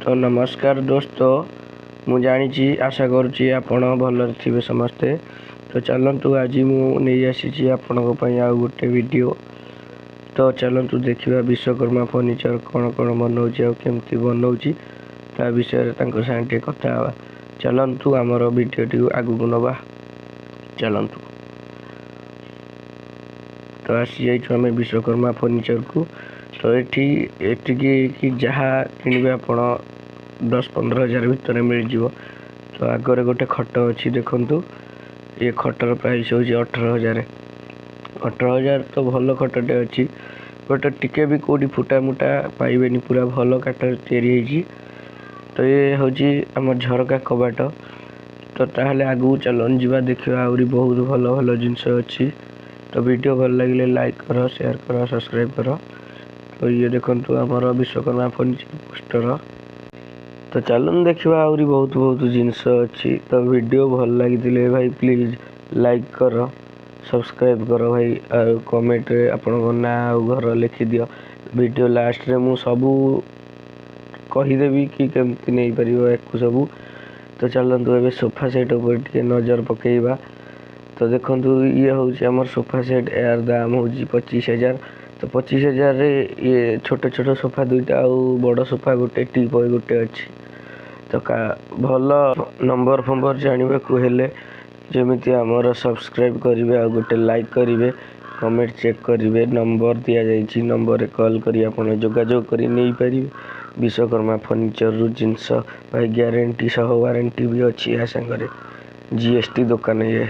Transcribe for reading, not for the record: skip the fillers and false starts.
तो नमस्कार दोस्तों, मु जानी आशा करुँची आपण भल थे समस्ते। तो चलतु आज मुझे आसी आपण आउ गोटे वीडियो। तो चलतु देखा विश्वकर्मा फर्निचर कौन कौन बनाऊँ केमती बनाऊँ ता विषय सागे कथा। चलतु आमर वीडियोटी आगू नवा। चलतु तो आसी जाइए आम विश्वकर्मा फर्निचर को। तो ये जहाँ किणवे आप 10-15 हज़ार भितर मिल जाव। तो आगे गोटे खट अच्छी देखु, ये खटर प्राइस हूँ 18,000। 18,000 तो भल खटटे अच्छी, बट टिके भी कौटी फुटा मुटा पाइबेनी, पूरा भल काठ या। तो ये हूँ आम झरका कबाट। तो ताहले आगू चलन जा देखा आहरी बहुत भल भल जिनस अच्छी। तो वीडियो भल लगे लाइक कर, शेयर कर, सब्सक्राइब कर। तो ये देखु आमर विश्वकर्मा फर्निचर पोस्टर। तो चलन देखा आहरी बहुत बहुत जिनस अच्छी। तो वीडियो भल लगी भाई प्लीज लाइक कर, सब्सक्राइब कर भाई, और कमेंट रे आपण ना घर लिखि दियो। वीडियो लास्ट रे मु सबू कहीदेवी कि केमती नहीं पारिबो एको सबू। तो चलतु ए सोफा सेट ऊपर टे नजर पकेइबा। तो देखु ये हूँ आमर सोफा सेट, यार दाम हूँ 25,000। तो 25,000 ये छोट छोट सोफा दुईटा आउ बड़ सोफा गोटे टीपॉय गोटे अच्छी। तो भल नंबर फंबर जानवा हेले जमीती आमर सब्सक्राइब करेंगे, आ गोटे लाइक करेंगे, कमेंट चेक करेंगे। नंबर दि जाइए, नंबर कॉल कर जोगाजोग कर नहीं पारे विश्वकर्मा फर्निचर रु जिनस भाई। ग्यारंटी सह वारंटी भी अच्छी, या सागर GST दुकान ये।